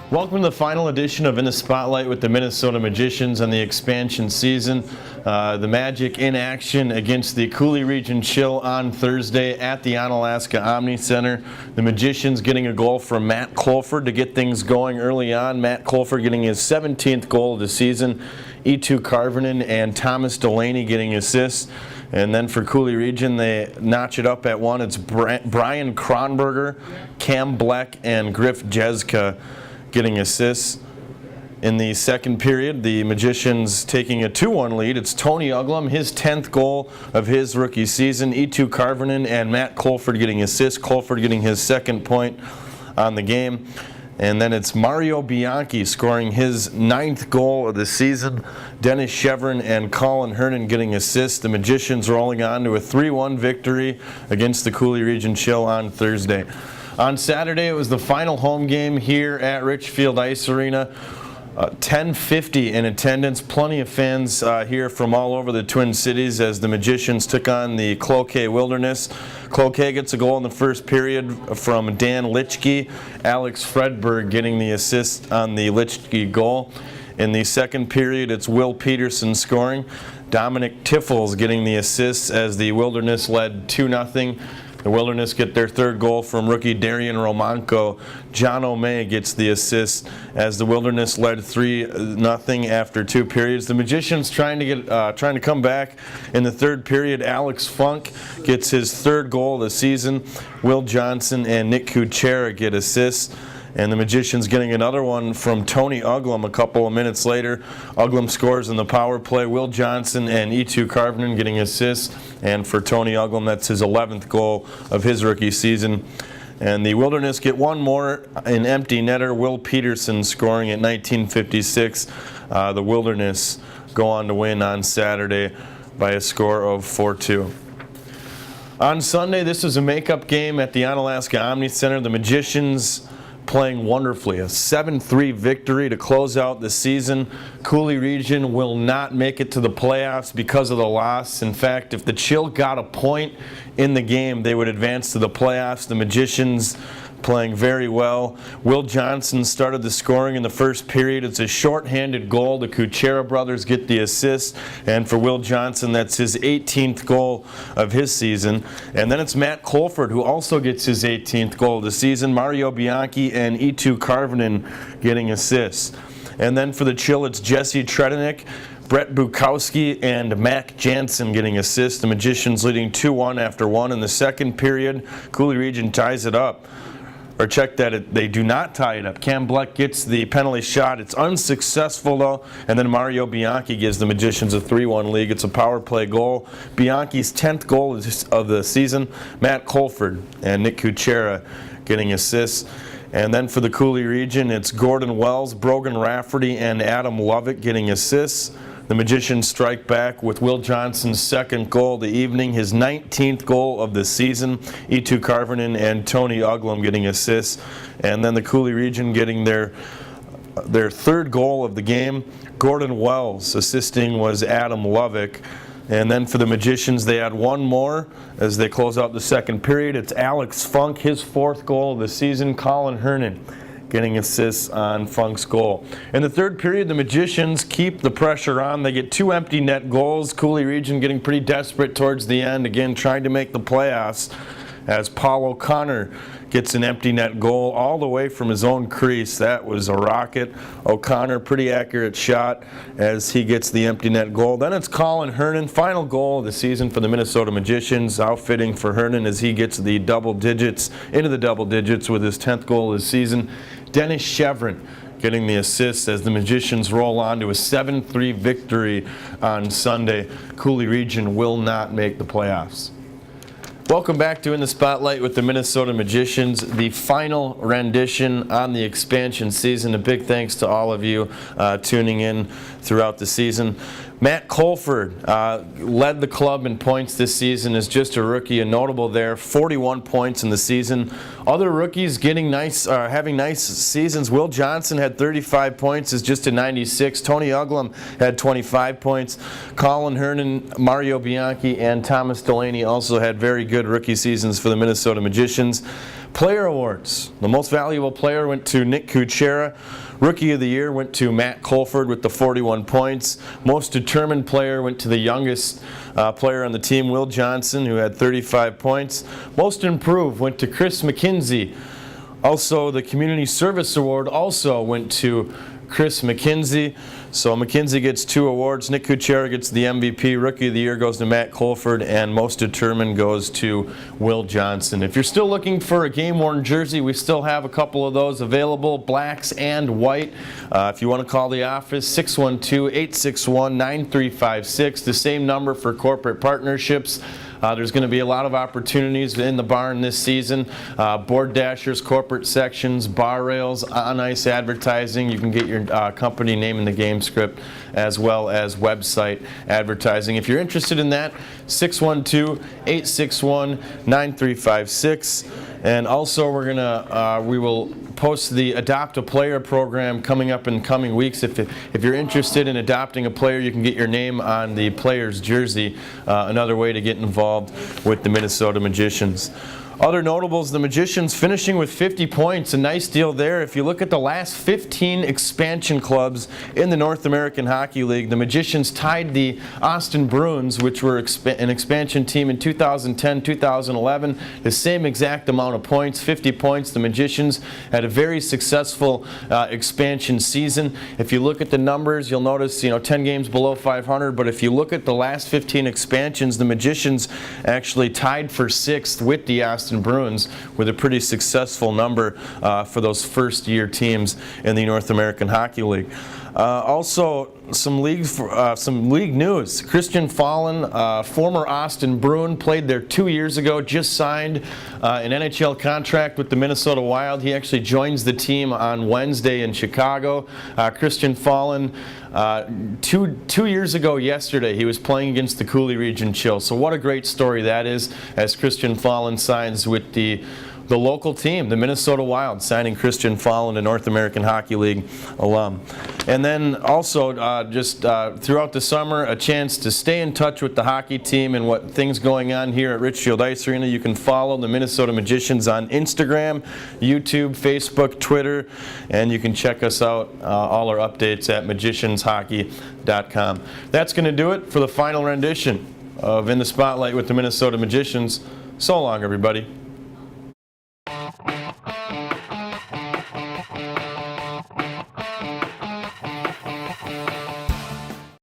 Welcome to the final edition of In the Spotlight with the Minnesota Magicians and the expansion season. The Magic in action against the Coulee Region Chill on Thursday at the Onalaska Omni Center. The Magicians getting a goal from Matt Colford to get things going early on. Matt Colford getting his 17th goal of the season. E2 Karvinen and Thomas Delaney getting assists. And then for Coulee Region, they notch it up at one. It's Brian Kronberger, Cam Bleck, and Griff Jeska getting assists. In the second period, the Magicians taking a 2-1 lead. It's Tony Uglum, his 10th goal of his rookie season. E2 Karvinen and Matt Colford getting assists. Colford getting his second point on the game. And then it's Mario Bianchi scoring his 9th goal of the season. Dennis Chevron and Colin Hernan getting assists. The Magicians rolling on to a 3-1 victory against the Coulee Region Chill on Thursday. On Saturday, it was the final home game here at Richfield Ice Arena. 1050 in attendance. Plenty of fans here from all over the Twin Cities as the Magicians took on the Cloquet Wilderness. Cloquet gets a goal in the first period from Dan Litschke. Alex Fredberg getting the assist on the Litschke goal. In the second period, it's Will Peterson scoring. Dominic Tiffels getting the assists as the Wilderness led 2-0. The Wilderness get their third goal from rookie Darian Romanko. John O'May gets the assist as the Wilderness led 3-0 after 2 periods. The Magicians trying to come back in the third period. Alex Funk gets his 3rd goal of the season. Will Johnson and Nick Kuchera get assists. And the Magicians getting another one from Tony Uglum a couple of minutes later. Uglum scores in the power play. Will Johnson and E2 Karvinen getting assists. And for Tony Uglum, that's his 11th goal of his rookie season. And the Wilderness get one more, an empty netter. Will Peterson scoring at 1956. The Wilderness go on to win on Saturday by a score of 4-2. On Sunday, this was a makeup game at the Onalaska Omni Center. The Magicians playing wonderfully. A 7-3 victory to close out the season. Coulee Region will not make it to the playoffs because of the loss. In fact, if the Chill got a point in the game, they would advance to the playoffs. The Magicians playing very well. Will Johnson started the scoring in the first period. It's a shorthanded goal. The Kuchera brothers get the assist. And for Will Johnson, that's his 18th goal of his season. And then it's Matt Colford, who also gets his 18th goal of the season. Mario Bianchi and E2 Karvinen getting assists. And then for the Chill, it's Jesse Tredenik, Brett Bukowski, and Mac Jansen getting assists. The Magicians leading 2-1 after 1 in the second period. Coulee Region ties it up. Or check that, they do not tie it up. Cam Bleck gets the penalty shot. It's unsuccessful, though. And then Mario Bianchi gives the Magicians a 3-1 lead. It's a power play goal. Bianchi's 10th goal of the season. Matt Colford and Nick Kuchera getting assists. And then for the Coulee Region, it's Gordon Wells, Brogan Rafferty, and Adam Lovett getting assists. The Magicians strike back with Will Johnson's 2nd goal of the evening, his 19th goal of the season. E2 Karvinen and Tony Uglum getting assists. And then the Coulee Region getting their 3rd goal of the game. Gordon Wells assisting was Adam Lovick. And then for the Magicians, they had one more as they close out the second period. It's Alex Funk, his 4th goal of the season. Colin Hernan getting assists on Funk's goal. In the third period, the Magicians keep the pressure on. They get 2 empty net goals. Coulee Region getting pretty desperate towards the end, again trying to make the playoffs, as Paul O'Connor gets an empty net goal all the way from his own crease. That was a rocket. O'Connor, pretty accurate shot as he gets the empty net goal. Then it's Colin Hernan, final goal of the season for the Minnesota Magicians. Outfitting for Hernan as he gets the double digits, into the double digits with his 10th goal of the season. Dennis Chevron getting the assist as the Magicians roll on to a 7-3 victory on Sunday. Coulee Region will not make the playoffs. Welcome back to In the Spotlight with the Minnesota Magicians, the final rendition on the expansion season. A big thanks to all of you tuning in throughout the season. Matt Colford led the club in points this season as just a rookie, and notable there, 41 points in the season. Other rookies having nice seasons. Will Johnson had 35 points as just a 96. Tony Uglum had 25 points. Colin Hernan, Mario Bianchi, and Thomas Delaney also had very good rookie seasons for the Minnesota Magicians. Player awards. The most valuable player went to Nick Kuchera. Rookie of the Year went to Matt Colford with the 41 points. Most determined player went to the youngest player on the team, Will Johnson, who had 35 points. Most improved went to Chris McKenzie. Also, the Community Service Award also went to Chris McKenzie. So McKenzie gets 2 awards. Nick Kuchera gets the MVP. Rookie of the Year goes to Matt Colford, and Most Determined goes to Will Johnson. If you're still looking for a game-worn jersey, we still have a couple of those available, blacks and white. If you want to call the office, 612-861-9356, the same number for corporate partnerships. There's going to be a lot of opportunities in the barn this season. Board dashers, corporate sections, bar rails, on-ice advertising. You can get your company name in the game script, as well as website advertising. If you're interested in that, 612-861-9356. And also, we will post the Adopt a Player program coming up in coming weeks. If you're interested in adopting a player, you can get your name on the player's jersey. Another way to get involved with the Minnesota Magicians. Other notables, the Magicians finishing with 50 points, a nice deal there. If you look at the last 15 expansion clubs in the North American Hockey League, the Magicians tied the Austin Bruins, which were an expansion team in 2010-2011, the same exact amount of points, 50 points. The Magicians had a very successful expansion season. If you look at the numbers, you'll notice 10 games below 500, but if you look at the last 15 expansions, the Magicians actually tied for 6th with the Austin Bruins, with a pretty successful number for those first-year teams in the North American Hockey League. Also, some league news. Christian Fallon, former Austin Bruin, played there 2 years ago, just signed an NHL contract with the Minnesota Wild. He actually joins the team on Wednesday in Chicago. Christian Fallon, 2 years ago yesterday, he was playing against the Cooley Region Chill. So what a great story that is, as Christian Fallon signs with the local team, the Minnesota Wild, signing Christian Fallon, a North American Hockey League alum. And then also, throughout the summer, a chance to stay in touch with the hockey team and what things going on here at Richfield Ice Arena. You can follow the Minnesota Magicians on Instagram, YouTube, Facebook, Twitter, and you can check us out, all our updates at magicianshockey.com. That's going to do it for the final rendition of In the Spotlight with the Minnesota Magicians. So long, everybody.